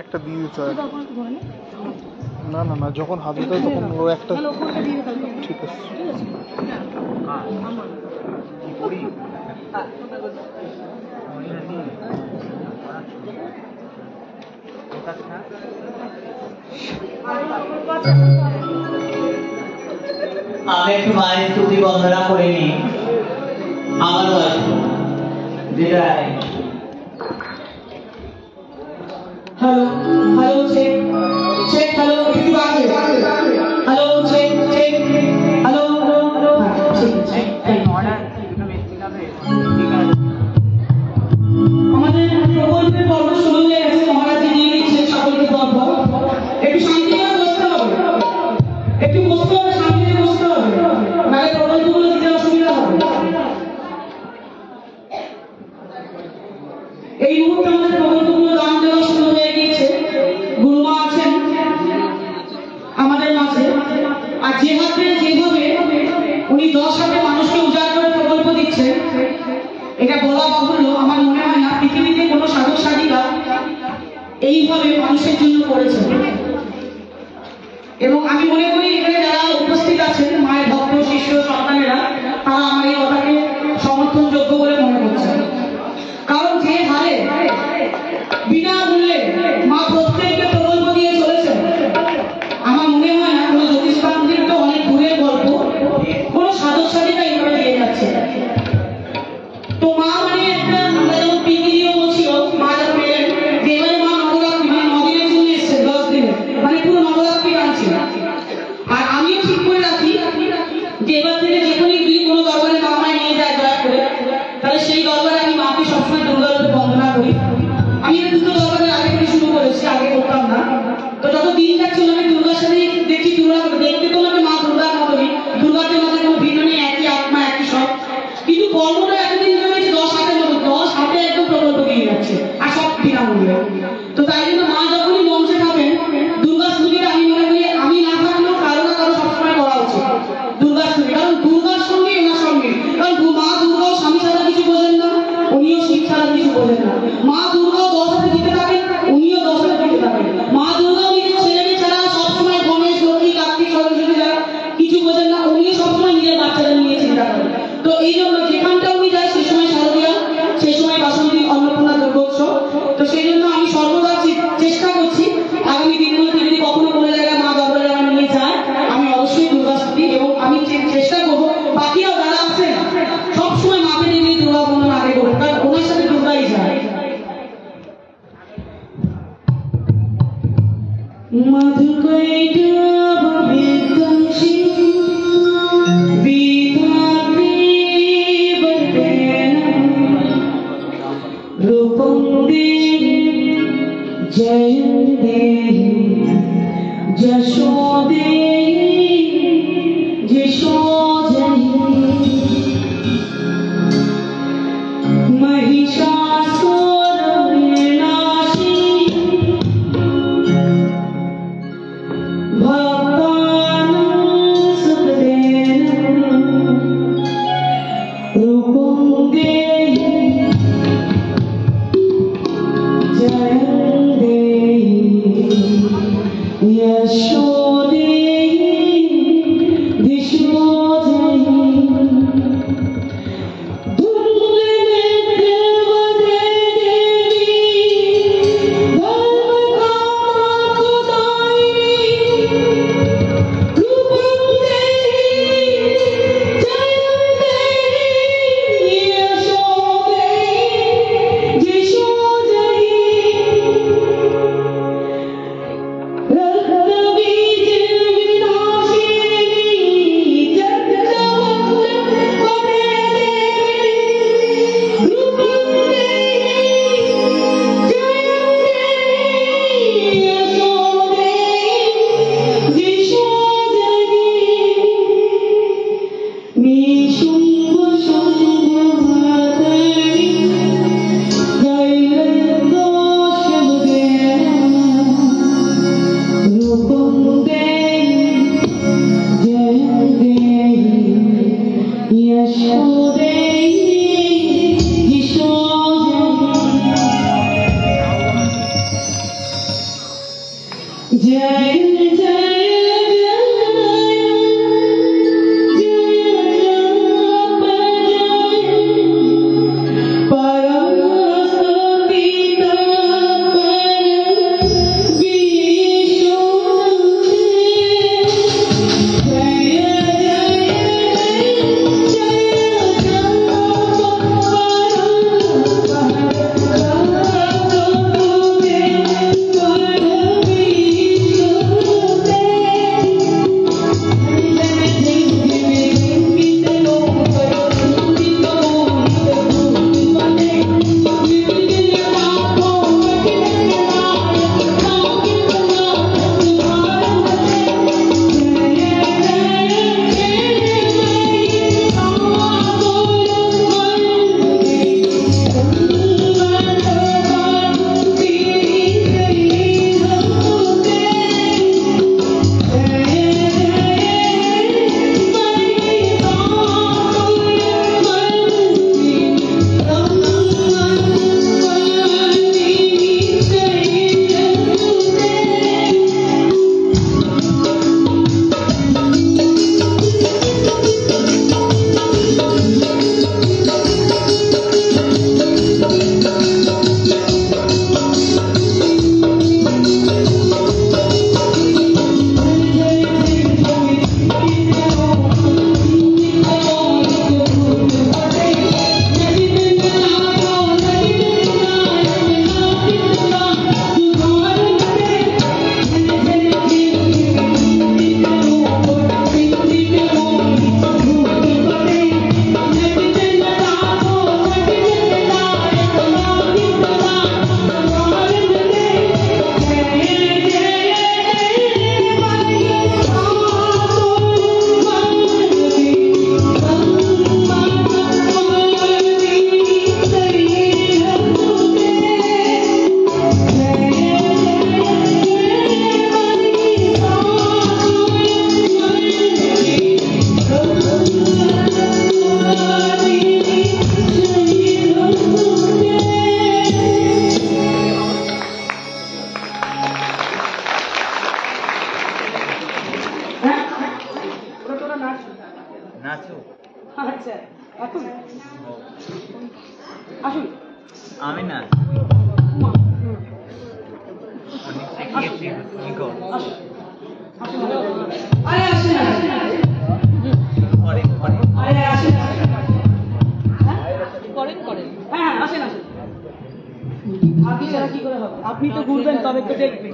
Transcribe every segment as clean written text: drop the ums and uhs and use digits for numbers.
একটা দিয়ে দিতে হয়। না না না, যখন হাত দিতে হয় তখন ও একটা। ঠিক আছে। আমি একটু মায়ের স্তুতি বন্দনা করে নিই। আমার বয়স বিদায়। Hello hello check check, hello একটু আগে, হ্যালো চেক চেক, হ্যালো আমাদের প্রকল্পের পর্ব শুরু হয়ে গেছে। মহারাজ দিয়ে দিচ্ছেন সকলকে পর্ব। একটু শান্তিভাবে বসতে হবে, একটু বসতে হবে, শান্তিতে বসতে হবে, নাহলে প্রকল্পগুলো দিতে অসুবিধা হবে। এই মুহূর্তে আমাদের প্রকল্পগুলো দান দেওয়া শুরু হয়ে গিয়েছে। গুরুমা আছেন আমাদের মাঝে, আর যেভাবে উনি 10 হাতে মানুষকে উজাড় করে প্রকল্প দিচ্ছেন, এটা বলা বাহুল্য। আমার মনে হয় না পৃথিবীতে কোনো সাধক সাধিকা এইভাবে মানুষের জন্য করেছে। এবং আমি মনে করি এখানে যারা উপস্থিত আছেন মায়ের ভক্ত শিষ্য সন্তানেরা, তারা আমার এই কথাকে সমর্থনযোগ্য বলে মনে করছেন। কারণ যে হারে বিনামূল্যে মা প্রত্যেককে প্রকল্প দিয়ে চলেছেন, আমার মনে হয় না কোনো জ্যোতিষতান্ত্রিক তো অনেক দূরের গল্প, কোনো সাধক সাধিকা এইভাবে দিয়ে যাচ্ছে। তো মা মানে একটা, আমরা যেমন পিকিরিও বলছিল, মা যখন এলেন যে এবারে মা নবরাত্রি মানে 9 দিনের জন্য এসছে, 10 দিনে মানে পুরো নবরাত্রি আনছে। আর আমিও ঠিক করে রাখি যে এবার থেকে যখনই কোনো দরবারে মা আমায় নিয়ে যায় দয়া করে, তাহলে সেই দরবারে আমি মাকে সবসময় দুর্গারূপে বন্দনা করি। আমি এই দুটো দরবারে আগে থেকে শুরু করেছি, আগে করতাম না। তো যত দিন যাচ্ছে আমি দুর্গার সাথে দেখি, দুর্গা দেখতে তো লাগে মা দুর্গার মতনই, দুর্গাতে মধ্যে কোনো ভিন্ন নেই, একই আত্মা একই সব। কিন্তু কর্মটা এতদিন ধরে 10 হাতের মতো, 10 হাতে একদম প্রকল্প দিয়ে যাচ্ছে, আর সব বিনামূল্যে। তো তাই জন্য মা যখনই মঞ্চে থাকেন দুর্গা স্তুতিটা, আমি মনে করি আমি না থাকলেও কারো না কারো সবসময় করা উচিত দুর্গা স্তুতি। কারণ দুর্গার সঙ্গে ওনার সঙ্গে, কারণ মা দুর্গাও স্বামী ছাড়া কিছু বোঝেন না, উনিও শিব ছাড়া কিছু বোঝেন না। মা দুর্গাও 10 হাতে দিতে থাকেন, উনিও 10 হাতে দিতে থাকেন। মা দুর্গাও নিজের ছেলেমেয়ে ছাড়া সবসময় গণেশ লক্ষ্মী কার্তিক সরস্বতী যারা কিছু বোঝেন না, উনিও সবসময় নিজের বাচ্চাদের নিয়ে চিন্তা করেন। তো এই জন্য যেখানটা উনি যায় সেই সময় শারদীয়া, সেই সময় বাসন্তী, অন্নপূর্ণা, দুর্গোৎসব। তো সেই জন্য আমি সর্বদা চেষ্টা করছি আগামী দিনগুলোতে যদি কখনো কোনো জায়গায় মা দরবারে আমার নিয়ে যায়, আমি অবশ্যই দুর্গা স্তুতি, এবং আমি চেষ্টা করবো বাকিরাও যারা আছেন সবসময় মাকে নিয়ে দুর্গা বন্দনা আগে করবো, কারণ ওনার সাথে দুর্গাই যায়। Yashodhi আচ্ছা এখন আসুন আমি না অনেক শিখিয়েছি তুমি কর আরে আসুন পরে পরে আরে আসুন করেন হ্যাঁ আসেন আসেন আপনি ছাড়া কি করে হবে আপনি তো ঘুরবেন তবে তো দেখবেন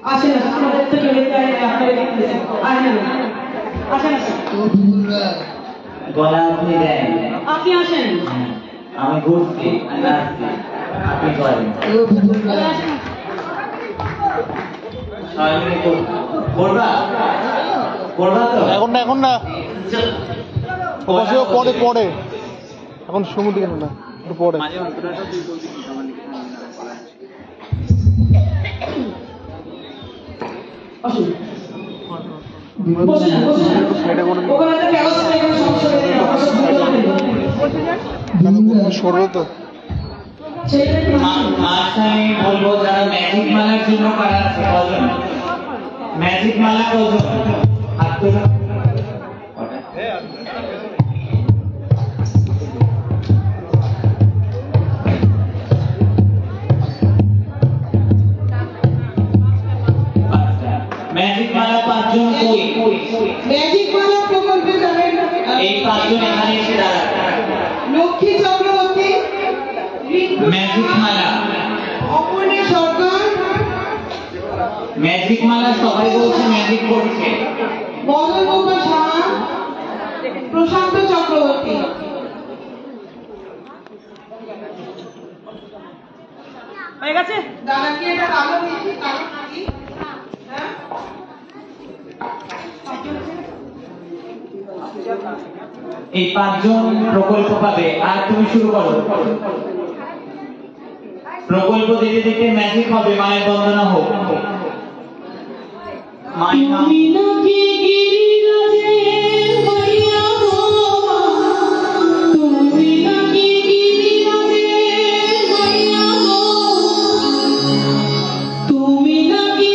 আসেন আমাদের তো গেলে আপনারা দেখতেছেন আসেন আসেন আসেন গলা আপনি দেন আপনি আসেন আমি ঘুরছি আমি আসছি আপনি করেন সবাই মিলে করবা করবা তো এখন না অবশ্যই পরে পরে এখন সমুদ্র কেন না একটু পরে মাঝে অন্তরাটা তুই বলবি কি আমার আসুন বসেন বসেন সাইডে করে ওখানে একটা ব্যবস্থা এখানে সমস্যা নেই সরল তো মাঝখানে বলবো যারা ম্যাজিক মালার জন্য কারা আছে কজন ম্যাজিক মালা কজন হাত তোলা ম্যাজিক মালা পাঁচজন কই ম্যাজিক মালা প্রকল্পে যাবেন এই পাঁচজন এখানে এসে দাঁড়ান লক্ষ্মী চক্রবর্তী ম্যাজিক মালা অপর্ণা সরকার ম্যাজিক মালা সবাই বলছে ম্যাজিক করছে মদন গোপাল সাহা প্রশান্ত চক্রবর্তী হয়ে গেছে দাদা কি এটা কালো দেখি কালো নাকি হ্যাঁ এই পাঁচজন প্রকল্প পাবে আর তুমি শুরু করো প্রকল্প দিতে দিতে ম্যাজিক হবে মায়ের বন্দনা হোক মায়ের নাম তুমি নাকি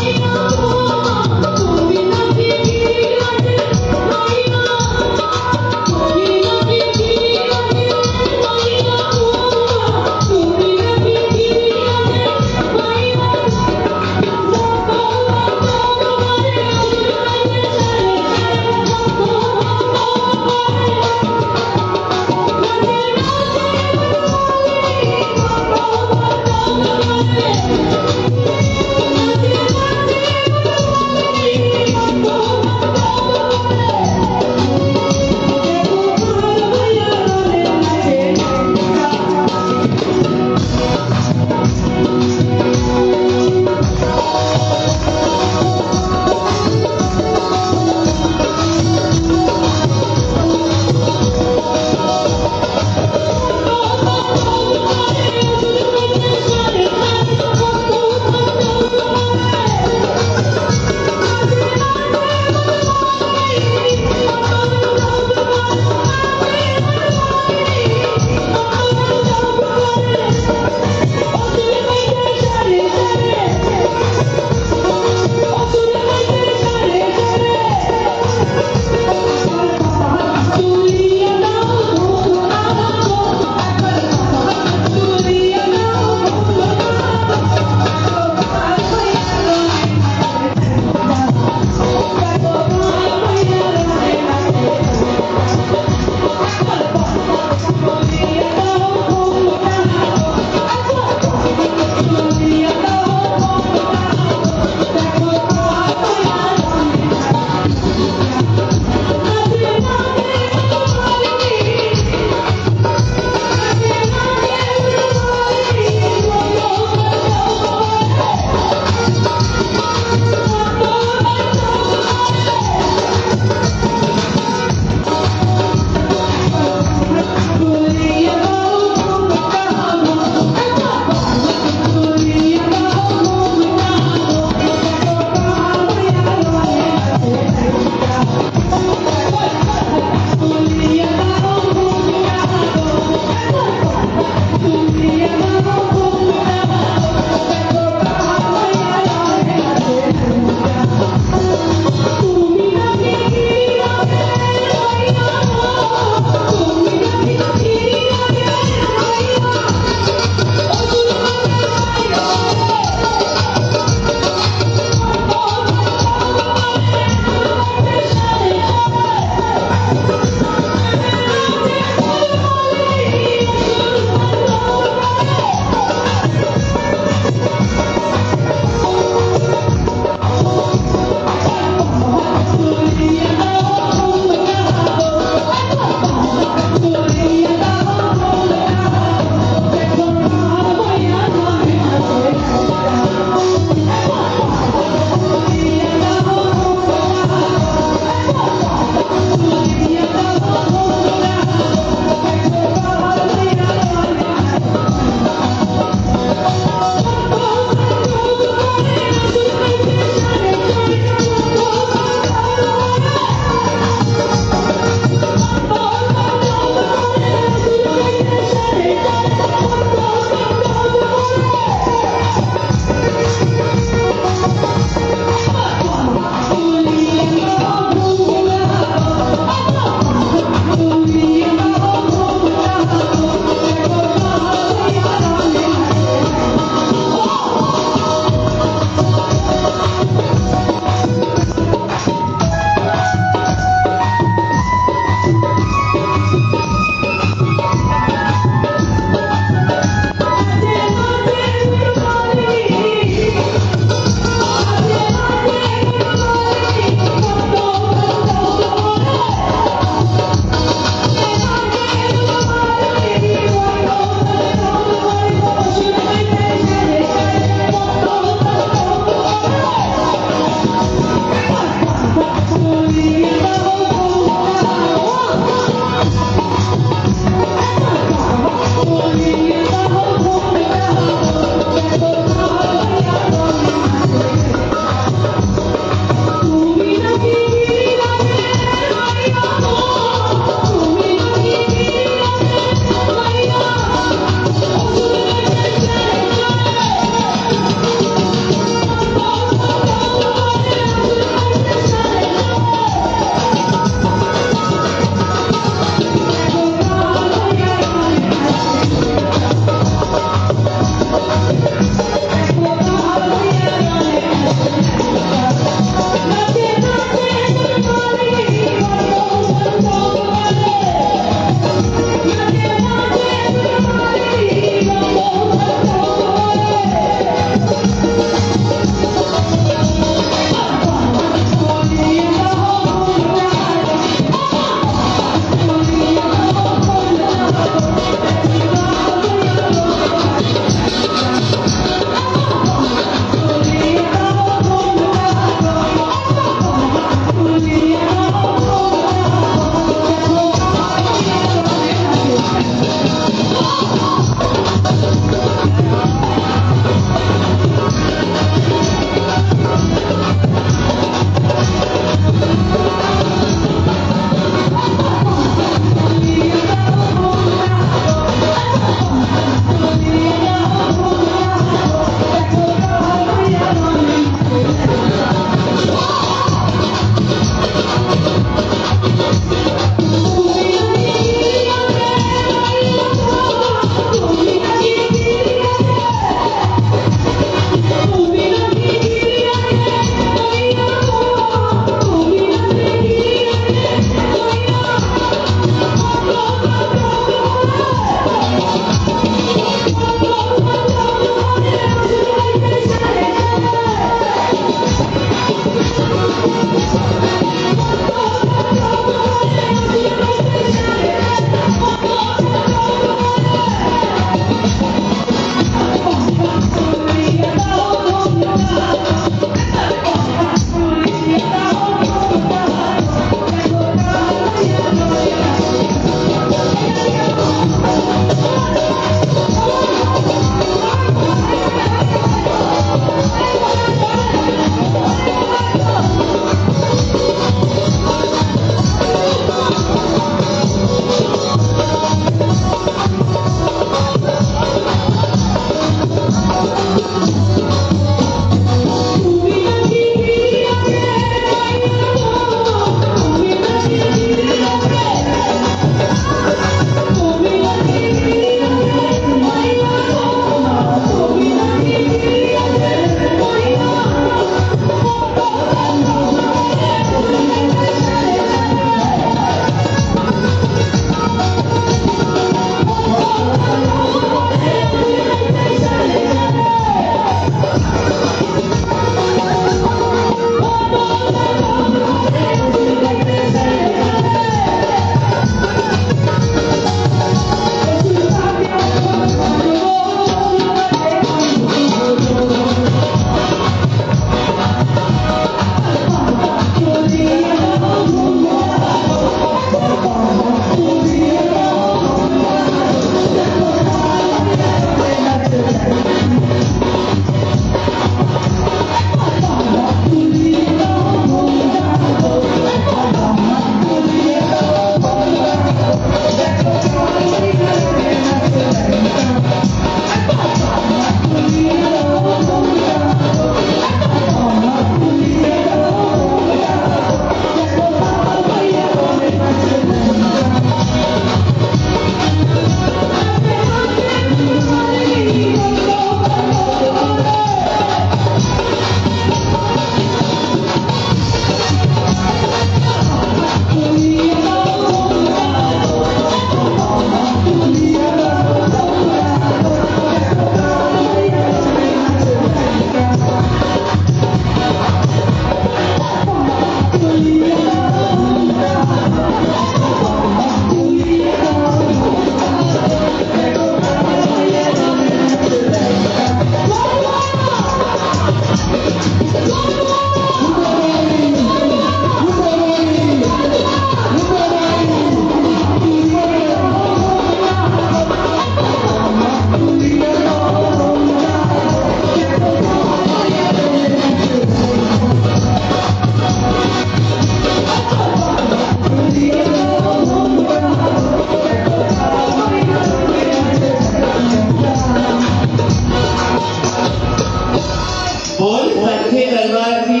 सच्चे दरबार की,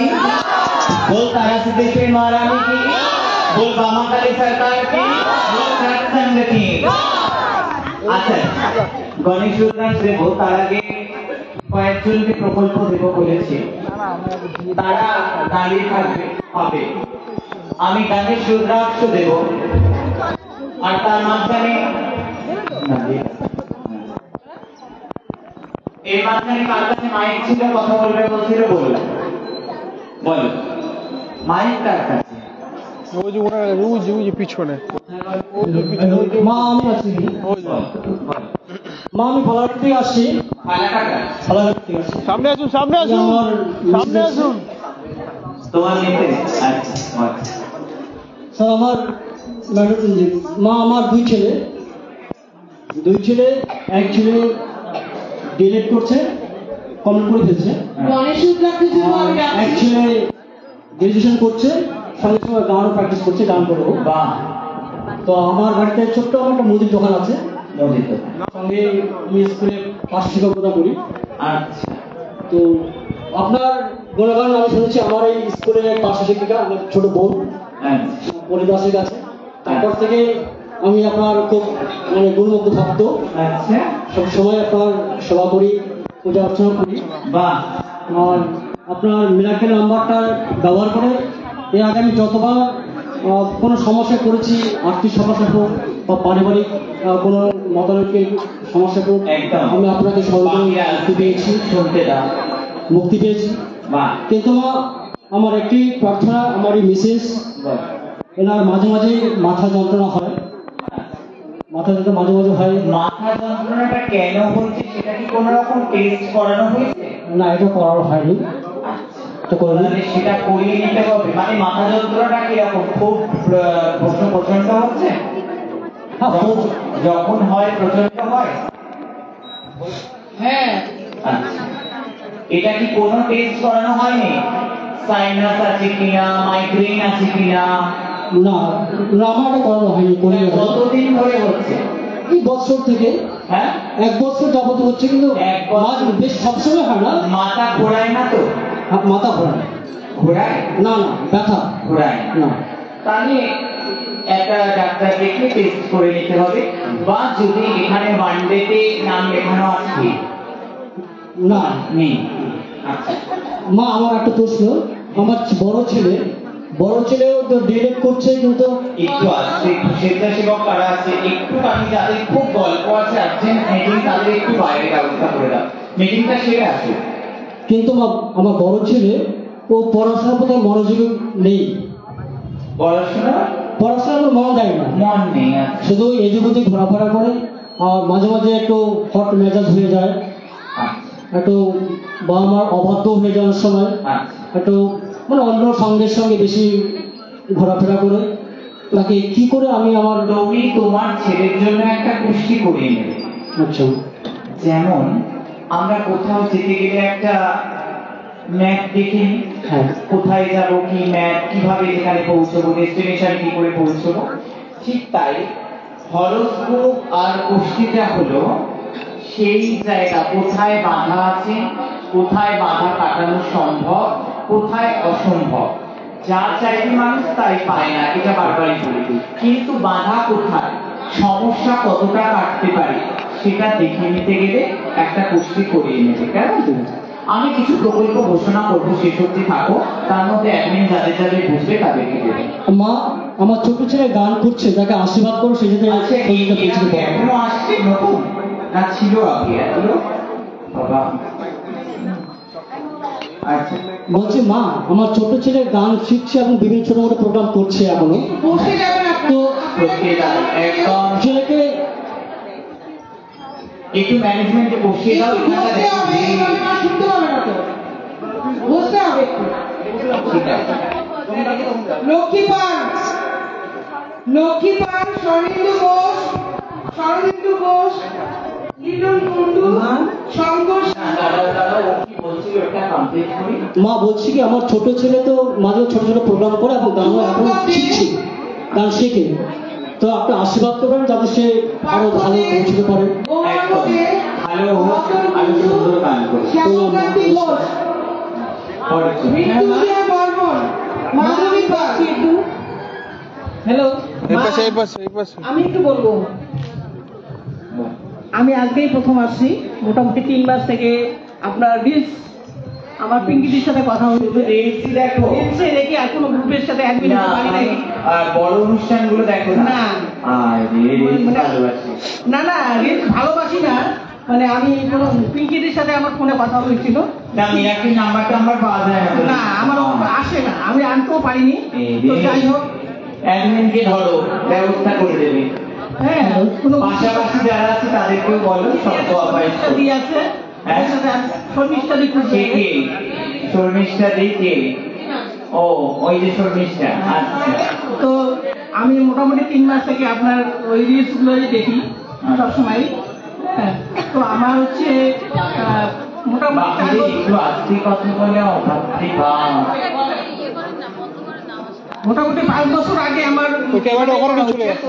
बोल तारा सिद्धेश्वरी महारानी की, बोल बामा काली सरकार की, बोल सत्संग की। আচ্ছা গণেশ রুদ্রাংশ দেব, তার আগে কয়েকজনকে প্রকল্প দেব বলেছি, তারা দাঁড়িয়ে থাকবে হবে। আমি গণেশ রুদ্রাংশ দেব আর তার মাঝখানে এই মাঝখানে কার কাছে মাইক ছিল, কথা বলবে বলছিল, বলো বলো মাইক কার কাছে? ওই যে ওনার ওই যে পিছনে মা আমি আছি, ওই যে। মা আমি ফলাঘাট থেকে আসছি, ফালাকাটা ফলাঘাট থেকে আসছি। সামনে আসুন, সামনে আসুন, সামনে আসুন। তোমার নিতে আচ্ছা স্যার আমার মা আমার দুই ছেলে, এক ছেলে ডিএলএড করছে, কমপ্লিট করে ফেলছে, এক ছেলে গ্রাজুয়েশন করছে, সঙ্গে সঙ্গে গানও প্র্যাকটিস করছে, গান করবো। বাহ, তো আমার বাড়িতে ছোট্ট আমার একটা মুদির দোকান আছে, মজিদ সঙ্গে আমি স্কুলে পাশ শিক্ষকতা করি। আচ্ছা তো আপনার গুণগান আমি শুনেছি আমার এই স্কুলের এক পার্শ্ব শিক্ষিকা, আমার ছোট বোন আচ্ছা পরিবাসের কাছে। তারপর থেকে আমি আপনার খুব মানে গুণমুগ্ধ থাকতো, আচ্ছা সবসময় আপনার সেবা করি, পূজা অর্চনা করি। বাহ, আর আপনার মিরাকেল নাম্বারটা ব্যবহার করে এর আগে আমি যতবার কোনো সমস্যায় পড়েছি, আর্থিক সমস্যা হোক বা পারিবারিক কোনো মতানৈক্যের সমস্যা হোক, একদম। আমি আপনাকে সর্বদাই মুক্তি পেয়েছি, শুনতে দাও। মুক্তি পেয়েছি। বাহ কিন্তু আমার একটি প্রার্থনা, আমার এই মিসেস বাহ, এনার মাঝে মাঝে মাথা যন্ত্রণা হয়, মাথা যন্ত্রণা মাঝে মাঝে হয়। মাথা যন্ত্রণাটা কেন হচ্ছে সেটা কি কোনো রকম টেস্ট করানো হয়েছে? না, এটা করানো হয়নি, এটা করে তাহলে সেটা করিয়ে নিতে হবে। মানে মাথা যন্ত্রণাটা কিরকম, খুব প্রচন্ড হচ্ছে? যখন হয় প্রচন্ড হয়? হ্যাঁ আচ্ছা, এটা কি কোনো টেস্ট করানো হয়নি? সাইনাস আছে কিনা, মাইগ্রেন আছে কিনা? না, না আমার এটা করানো হয়নি, করে কতদিন ধরে হচ্ছে? এই বছর থেকে হ্যাঁ, 1 বছর যাবত হচ্ছে, কিন্তু এক বছর? বেশ সবসময় হয় না, মাথা ঘোরায় না তো? মাথা ঘোরায় ঘোরায় না, না ব্যথা ঘোরায় না। তাহলে একটা ডাক্তার দেখে টেস্ট করে নিতে হবে। বা যদি এখানে ওয়ানডেতে নাম লেখানো আছে কি? না নেই। আচ্ছা মা আমার একটা প্রশ্ন, আমার বড় ছেলেও তো ডিএলএড করছে, কিন্তু একটু আসছে, একটু স্বেচ্ছাসেবক কারা আছে, একটু আমি যাদের খুব গল্প আছে আর্জেন্ট মিটিং, তাদের একটু বাইরে ব্যবস্থা করে দাও, মিটিংটা সেরে আসে। কিন্তু আমার বড় ছেলে ও পড়াশোনার প্রতি মনোযোগী নেই, পড়াশোনার মন দেয় না, মন নেই। আচ্ছা শুধু এদিক ওদিক ঘোরাফেরা করে, আর মাঝে মাঝে একটু হট মেজাজ হয়ে যায়, একটু বাবা মার অবাধ্য হয়ে যাওয়ার সময়, একটু মানে অন্য সঙ্গের সঙ্গে বেশি ঘোরাফেরা করে। তাকে কি করে আমি আমার তুমি তোমার ছেলের জন্য একটা কুষ্টি করিয়ে নেবে। আচ্ছা যেমন আমরা কোথাও যেতে গেলে একটা ম্যাপ দেখে নিই, হ্যাঁ কোথায় যাব, কি ম্যাপ, কিভাবে এখানে পৌঁছবো, ডেস্টিনেশন কি করে পৌঁছবো, ঠিক তাই হরোস্কোপ আর কুষ্টিটা হলো সেই জায়গা, কোথায় বাধা আছে, কোথায় বাধা কাটানো সম্ভব, কোথায় অসম্ভব। যা চাইবে মানুষ তাই পায় না, এটা বারবারই বলি। কিন্তু বাধা কোথায়, সমস্যা কতটা কাটতে পারে, সেটা দেখে নিতে গেলে একটা কুষ্টি করিয়ে নেবে। কেমন? আমি কিছু প্রকল্প ঘোষণা করবো, শেষ অবধি থাকো, তার মধ্যে অ্যাডমিন যাদের যাদের বুঝবে তাদেরকে দেবে। মা আমার ছোট ছেলে গান করছে, তাকে আশীর্বাদ করো, সে যাতে আচ্ছা, এখনো আসছে নতুন না ছিল আগে এগুলো? বাবা আচ্ছা, বলছি মা আমার ছোট ছেলে গান শিখছে এবং বিভিন্ন ছোট মোটো প্রোগ্রাম করছে এখনো, বসে যাবেন তো একদম ছেলেকে একটু ম্যানেজমেন্টে বসিয়ে দাও। বসতে হবে, এইভাবে না শুনতে হবে না তো, বসতে হবে একটু। ঠিক আছে, লক্ষ্মী পান, শরণেন্দু ঘোষ, লিটন কুন্ডু, শঙ্কর। কি বলছিল এটা কমপ্লিট করি। মা বলছি কি আমার ছোট ছেলে তো মাঝে ছোট ছোট প্রোগ্রাম করে এবং গানও এখন শিখছে, গান শেখে, তো আপনি আশীর্বাদ করবেন যাতে সে আরো ভালো পৌঁছতে পারে। একদম ভালো হোক, আরো সুন্দর গান করবে। শ্যামকান্তি ঘোষ, পড়ছো। মৃত্যুঞ্জয় বর্মন, মাধবী পাল। হ্যালো, এই পাশে আমি একটু বলবো। আমি আজকেই প্রথম আসছি, মোটামুটি 3 মাস থেকে আপনার রিলস, আমার পিঙ্কিদির সাথে কথা হয়েছে। দেখছি দেখো রিলসে দেখি আর কোনো গ্রুপের সাথে এক না, মিনিট পারি নাই। আর বড় অনুষ্ঠানগুলো দেখো না? না। ভালোবাসি। না রিলস ভালোবাসি না, মানে আমি কোনো পিঙ্কিদির সাথে আমার ফোনে কথা হয়েছিল। না, মিরাকির নাম্বারটা আমার পাওয়া যায় না। না, আমার আসে না, আমি আনতেও পারিনি। তো যাই হোক, অ্যাডমিনকে ধরো, ব্যবস্থা করে দেবে। হ্যাঁ, কোনো পাশাপাশি যারা আছে তাদেরকেও বলো, শব্দ অপায়স দি আছে, হ্যাঁ? শর্মিষ্ঠা দি খুঁজছে। কে শর্মিষ্ঠা দি কে? ও, ওই যে শর্মিষ্ঠা। আচ্ছা, তো আমি মোটামুটি 3 মাস থেকে আপনার ওই রিলস গুলোই দেখি সবসময়। হ্যাঁ, তো আমার হচ্ছে মোটামুটি 4 বাকিদের বছর- একটু আস্তে কথা বলে অভাবটি মোটামুটি 5 বছর আগে আমার ওই ক্যামেরাটা ওখানে নিয়ে চলে যাচ্ছে।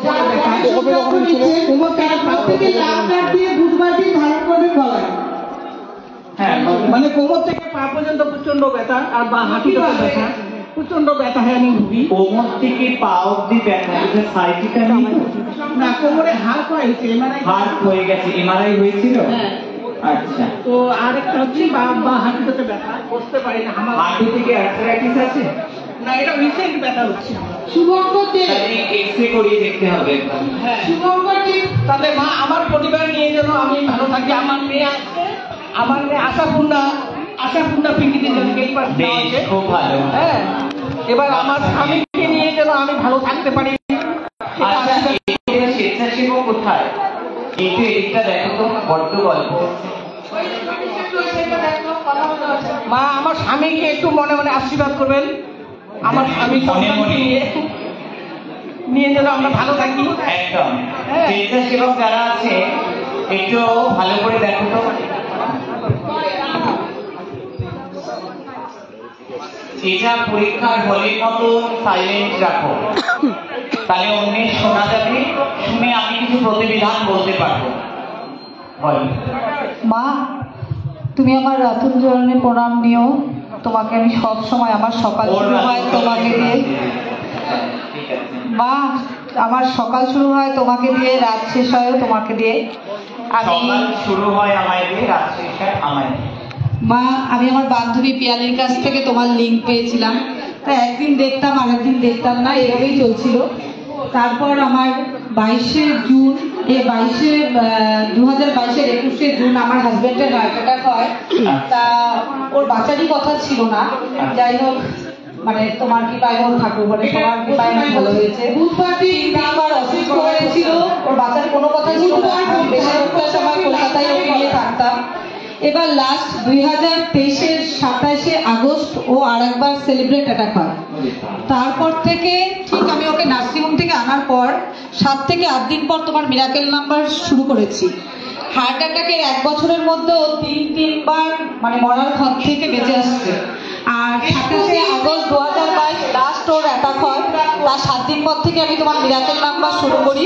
ওখানে চলে যাচ্ছে। এবং তার পর থেকে লাভ কাট দিয়ে বুধবার দিন ধারণ করবেন গলায়। হ্যাঁ, মানে কোমর থেকে পা পর্যন্ত প্রচন্ড ব্যথা, আর বা হাঁটুতে ব্যথা, প্রচন্ড ব্যথা। হ্যাঁ, আমি ভুগি। কোমর থেকে পা অব্দি ব্যথা, সাইটিটা নেই তো? না, কোমরে হাড় হয়েছে, মানে হাত হয়ে গেছে, এমআরআই হয়েছিল? হ্যাঁ। আচ্ছা, তো আরেকটা হচ্ছে বা হাঁটুতে ব্যথা, বসতে পারি না। আমার হাঁটু থেকে অ্যাথরাইটিস আছে? না, এটা রিসেন্ট ব্যথা হচ্ছে। শুভঙ্কর দে, তাহলে এক্সরে করিয়ে দেখতে হবে একবার। হ্যাঁ, শুভঙ্কর দে, তাহলে মা আমার পরিবার নিয়ে যেন আমি ভালো থাকি। আমার মেয়ে আসছে, আমার মেয়ে আশাপূর্ণা পিঙ্কিদির জন্য এই পাশ দেওয়া বেশ, আছে। খুব ভালো। হ্যাঁ, এবার আমার স্বামীকে নিয়ে যেন আমি ভালো থাকতে পারি। আচ্ছা, এটা স্বেচ্ছাসেবক কোথায়? একটু এদিকটা দেখো তো, বড্ড গল্প। মা, আমার স্বামীকে একটু মনে মনে আশীর্বাদ করবেন। আমার স্বামী মনে মনে। নিয়ে যেন আমরা ভালো থাকি। একদম। হ্যাঁ। স্বেচ্ছাসেবক যারা আছে একটু ভালো করে দেখো তো। এটা পরীক্ষার হলের মতো সাইলেন্ট রাখো, তাহলে অন্যের শোনা যাবে, শুনে আমি কিছু প্রতিবিধান বলতে পারবো। বল। মা, তুমি আমার রাতুল চরণে প্রণাম নিও। তোমাকে আমি সব সময়, আমার সকাল শুরু হয় তোমাকে দিয়ে। ঠিক আছে। মা, আমার সকাল শুরু হয় তোমাকে দিয়ে, রাত শেষ হয় তোমাকে দিয়ে। আমি সকাল শুরু হয় আমায় দিয়ে, রাত শেষ হয় আমায় দিয়ে। মা, আমি আমার বান্ধবী পিয়ালির কাছ থেকে তোমার লিঙ্ক পেয়েছিলাম। তা একদিন দেখতাম, আরেকদিন দেখতাম না, এভাবেই চলছিল। তারপর আমার 22শে জুন, 21শে জুন আমার হাজবেন্ডের হার্ট অ্যাটাক হয়। তা ওর বাঁচারই কথা ছিল না, যাই হোক, মানে তোমার কি পায় ওর ঠাকুর বলে সবার কি পায় ভালো হয়েছে। বুধবার দিন 3 বার অসুস্থ হয়েছিল, ওর বাঁচার কোনো কথা ছিল না। আমি বেশিরভাগটা সময় কলকাতায় ওকে নিয়ে থাকতাম। এবার লাস্ট 2023-এর 27শে আগস্ট ও আরেকবার সেলিব্রেট অ্যাটাক হয়। তারপর থেকে ঠিক আমি ওকে নার্সিংহোম থেকে আনার পর 7 থেকে 8 দিন পর তোমার মিরাকেল নাম্বার শুরু করেছি। হার্ট অ্যাটাকের 1 বছরের মধ্যে ও 3বার মানে মরার ঘর থেকে বেঁচে আসছে। আর 27শে আগস্ট 2022 লাস্ট ওর অ্যাটাক হয়। তার 7 দিন পর থেকে আমি তোমার মিরাকেল নাম্বার শুরু করি,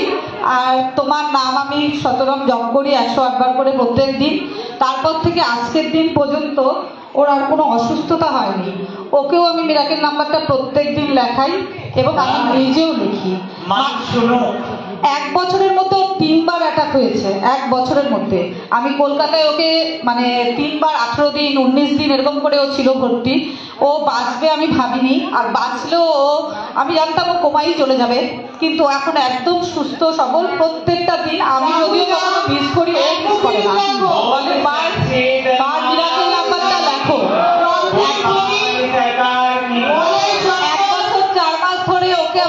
আর তোমার নাম আমি শতরম জপ করি 108 বার করে প্রত্যেক দিন। তারপর থেকে আজকের দিন পর্যন্ত ওর আর কোনো অসুস্থতা হয়নি। ওকেও আমি মিরাকেল নাম্বারটা প্রত্যেক দিন লেখাই এবং আমি নিজেও লিখি। মানুষ শুনো, 1 বছরের মধ্যে ওর 3বার অ্যাটাক হয়েছে, 1 বছরের মধ্যে। আমি কলকাতায় ওকে মানে 3বার 18 দিন 19 দিন এরকম করে ও ছিল ভর্তি। ও বাঁচবে আমি ভাবিনি, আর বাঁচলেও আমি জানতাম ও কোমাই চলে যাবে, কিন্তু এখন একদম সুস্থ সবল। প্রত্যেকটা দিন আমি যদিও কখনো মিস করি, ও মিস করে না। বলে মার মিরাকেল নাম্বারটা লেখো। একদম 1 বছর 4 মাস ধরে ওকে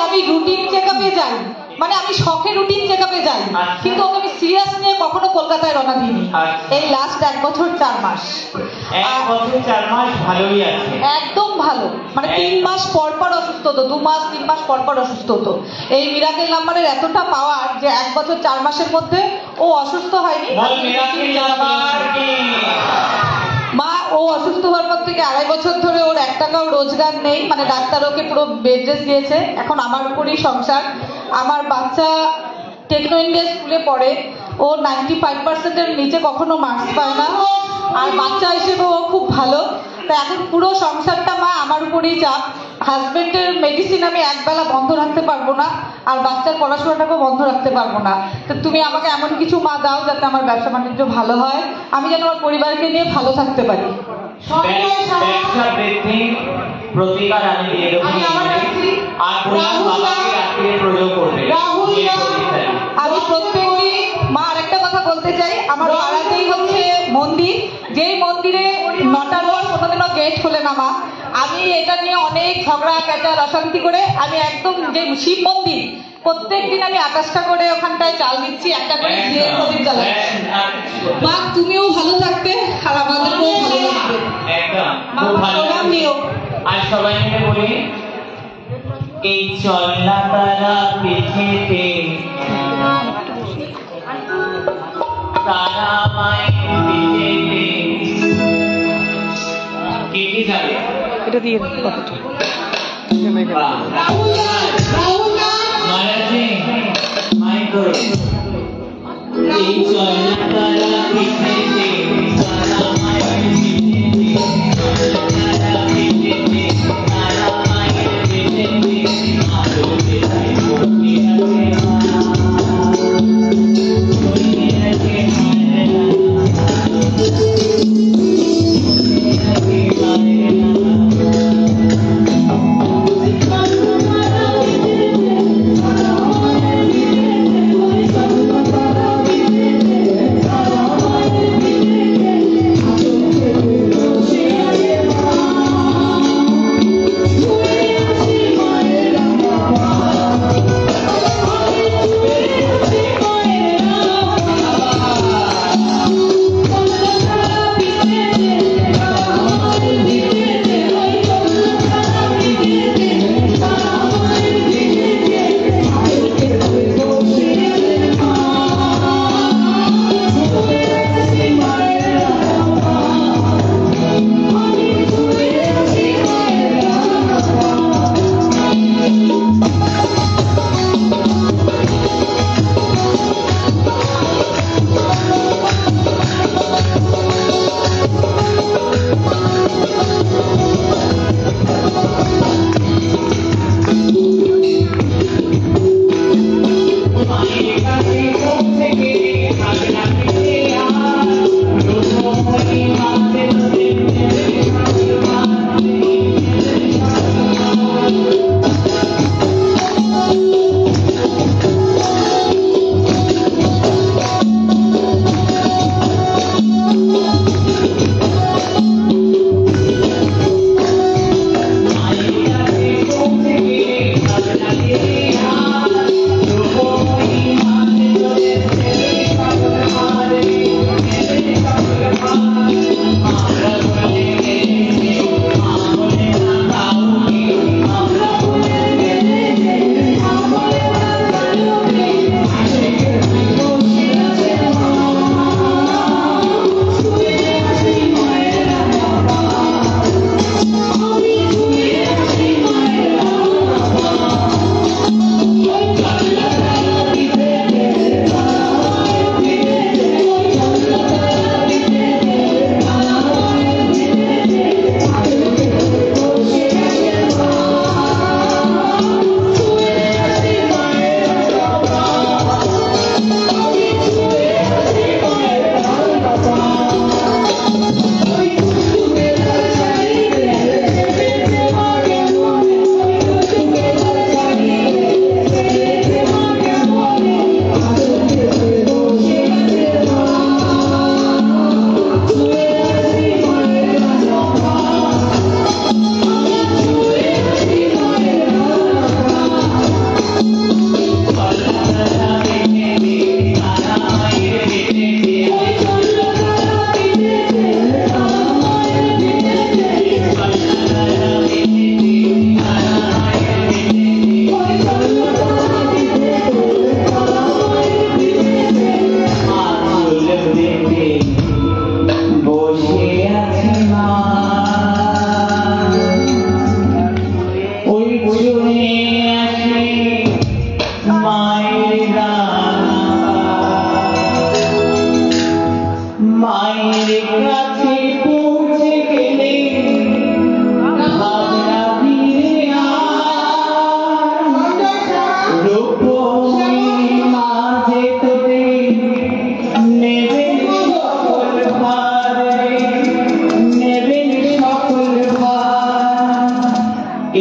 আমি রুটিন চেকআপে যাই, মানে আমি শখে রুটিন চেকআপে যাই, কিন্তু ওকে আমি সিরিয়াস নিয়ে কখনো কলকাতায় রওনা দিইনি। এই লাস্ট 1 বছর 4 মাস। 1 বছর 4 মাস ভালোই আছে, একদম ভালো, মানে 3 মাস পর পর অসুস্থ হতো, 2 মাস 3 মাস পর পর অসুস্থ হতো। এই মিরাকেল নাম্বারের এতটা পাওয়ার যে 1 বছর 4 মাসের মধ্যে ও অসুস্থ হয়নি। বল মিরাকেল নাম্বার কি? মা, ও অসুস্থ হওয়ার পর থেকে 2.5 বছর ধরে ওর 1 টাকাও রোজগার নেই, মানে ডাক্তার ওকে পুরো বেড রেস্ট দিয়েছে। এখন আমার উপরই সংসার। আমার বাচ্চা টেকনো ইন্ডিয়া স্কুলে পড়ে, ও 95%-এর নিচে কখনো মার্কস পায় না, আর বাচ্চা হিসেবে ও খুব ভালো। তা এখন পুরো সংসারটা মা আমার উপরেই চাপ। হাজবেন্ডের মেডিসিন আমি একবেলা বন্ধ রাখতে পারবো না, আর বাচ্চার পড়াশোনাটাকেও বন্ধ রাখতে পারবো না। তো তুমি আমাকে এমন কিছু মা দাও যাতে আমার ব্যবসা বাণিজ্য ভালো হয়, আমি যেন আমার পরিবারকে নিয়ে ভালো থাকতে পারি। ব্যবসা বৃদ্ধির প্রতিকার আমি দিয়ে দেবো, আর বললাম বাবাকে রাত্রে প্রয়োগ করবে। আমি প্রত্যেকদিন মা আরেকটা কথা বলতে চাই, আমার পাড়াতেই হচ্ছে মন্দির, যেই মন্দিরে 9টার পর কোনোদিনও গেট খোলে না মা। আমি এটা নিয়ে অনেক ঝগড়া ক্যাচার অশান্তি করে আমি একদম যে শিব মন্দির প্রত্যেকদিন আমি 28টা করে ওখানটায় চাল দিচ্ছি, একটা করে ঘিয়ের প্রদীপ জ্বালাচ্ছি। মা তুমিও ভালো থাকবে আর আমাদেরকেও ভালো লাগবে। একদম মা খুব ভালো প্রণাম নিও। আর সবাই মিলে বলি, এই চলনা তারা পিঠেতে তারা মায়ের পিঠেতে কেটে যাবে। এটা দিয়ে কথাটা মহারাজে মায়ের করো, এই চলনা তারা পিঠেতে তারা মায়ের পিঠেতে তারা পিঠেতে তারা মায়ের পিঠেতে আরো বেশি ভক্তি আছে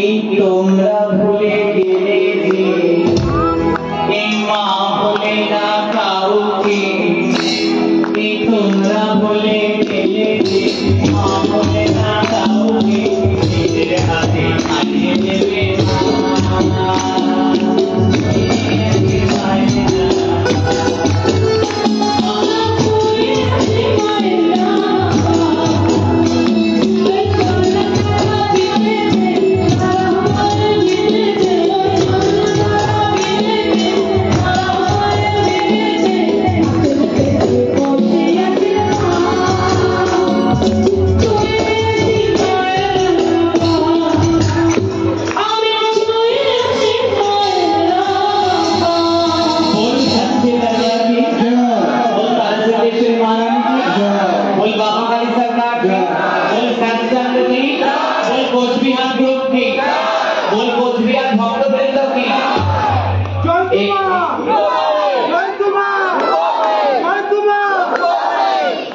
এই তোমরা ভুলে গেলে যে এই মা বলে না কাউকে, এই তোমরা ভুলে গেলে যে মা বলে না কাউকে, নিজের হাতে খাইয়ে দেবে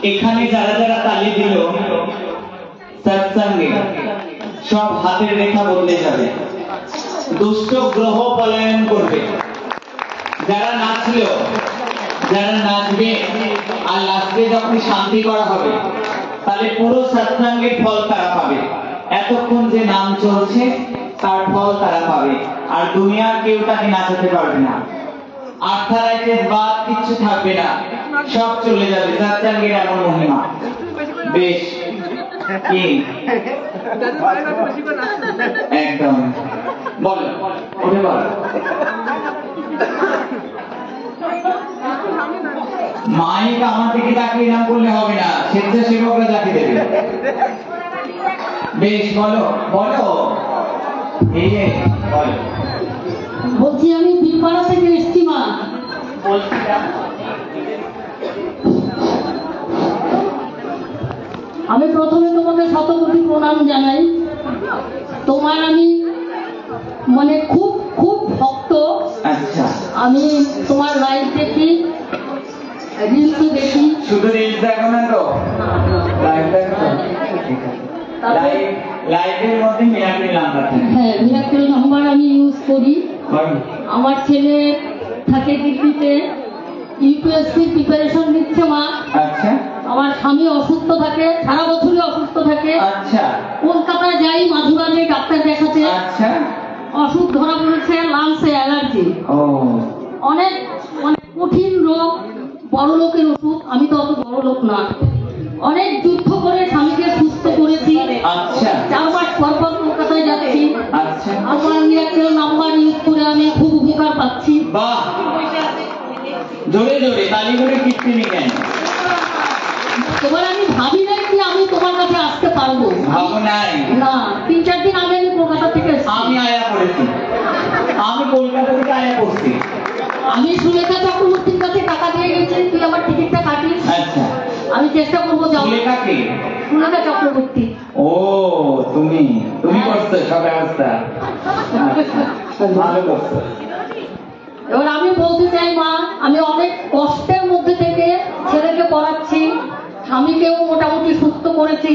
এখানে যারা যারা তালি দিল সৎসঙ্গে সব হাতের রেখা বদলে যাবে, দুষ্ট গ্রহ পলায়ন করবে। যারা নাচলো, যারা নাচবে আর লাস্টে যখন শান্তি করা হবে তাহলে পুরো সৎসঙ্গের ফল তারা পাবে। এতক্ষণ যে নাম চলছে তার ফল তারা পাবে, আর দুনিয়ার কেউ তাকে নাচাতে পারবে না। আর্থারাইটিস বাদ কিচ্ছু থাকবে না, সব চলে যাবে। সৎসঙ্গের এমন মহিমা। বেশ, কি একদম বলো, ওঠে বলো। মাইক আমার দিকে তাকিয়ে নাম করলে হবে না, স্বেচ্ছাসেবকরা তাকিয়ে দেবে। বেশ, বলো বলো, এই যে বলো। বলছি আমি বিলপাড়া থেকে এসছি মা। আমি প্রথমে তোমাকে শতকোটি প্রণাম জানাই। তোমার আমি মানে খুব খুব ভক্ত। আচ্ছা, আমি তোমার লাইভ দেখি, রিলস দেখি। শুধু রিলস দেখো না তো, লাইভ দেখো। লাইভের মধ্যে মিরাকেল নাম্বার থাকে। হ্যাঁ, মিরাকেল নাম্বার আমি ইউজ করি। আমার ছেলে থাকে দিল্লিতে, ইউপিএসসি প্রিপারেশন নিচ্ছে মা। আচ্ছা, আমার স্বামী অসুস্থ থাকে, সারা বছরই অসুস্থ থাকে। আচ্ছা, কলকাতায় যাই মাঝুরালে ডাক্তার দেখাতে। আচ্ছা, অসুখ ধরা পড়েছে লাংসে অ্যালার্জি। ও অনেক অনেক কঠিন রোগ, বড় লোকের ওষুধ। আমি তো অত বড় লোক না। অনেক যুদ্ধ করে স্বামীকে সুস্থ করেছি। আচ্ছা, 4 মাস পর পর কলকাতায় যাচ্ছি। আচ্ছা, আমার মিরাকেল নাম্বার ইউজ করে আমি খুব উপকার পাচ্ছি। বাহ, জোরে জোরে তালি করে কীর্তি নিকেন। এবার আমি ভাবি নাই কি আমি তোমার কাছে আসতে পারবো। ভাবো নাই না, 3-4 দিন আগে আমি কলকাতা থেকে এসেছি। আমি আয়া করেছি, আমি কলকাতা থেকে আয়া করছি। আমি সুলেখা চক্রবর্তীর কাছে টাকা দিয়ে গেছি, তুই আমার টিকিটটা কাটিস। আচ্ছা, আমি চেষ্টা করবো যাও। সুলেখাকে? সুলেখা চক্রবর্তী। ও, তুমি তুমি করছো সব ব্যবস্থা। আচ্ছা, ভালো করছো। এবার আমি বলতে চাই মা, আমি অনেক কষ্টের মধ্যে থেকে ছেলেকে পড়াচ্ছি, স্বামীকেও মোটামুটি সুস্থ করেছি।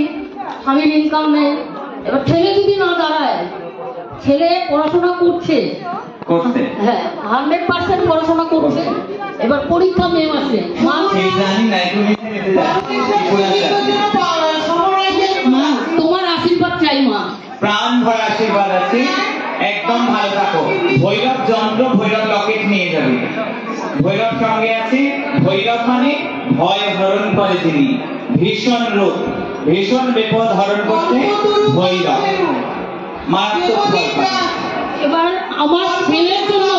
স্বামীর ইনকাম নেই। এবার ছেলে যদি না দাঁড়ায়, ছেলে পড়াশোনা করছে, হ্যাঁ 100% পড়াশোনা করছে। এবার পরীক্ষা মে মাসে। মা, সেই জানি না, তুমি নিতে যাও। মা, তোমার আশীর্বাদ চাই মা। প্রাণ ভরা আশীর্বাদ আছে, একদম ভালো থাকো। ভৈরব যন্ত্র, ভৈরব লকেট নিয়ে যাবে। ভৈরব সঙ্গে আছে। ভৈরব মানে ভয় হরণ করে তিনি, ভীষণ রূপ, ভীষণ বিপদ হরণ করতে ভৈরব। মারাত্মক ফল পাবে। এবার আমার ছেলের জন্য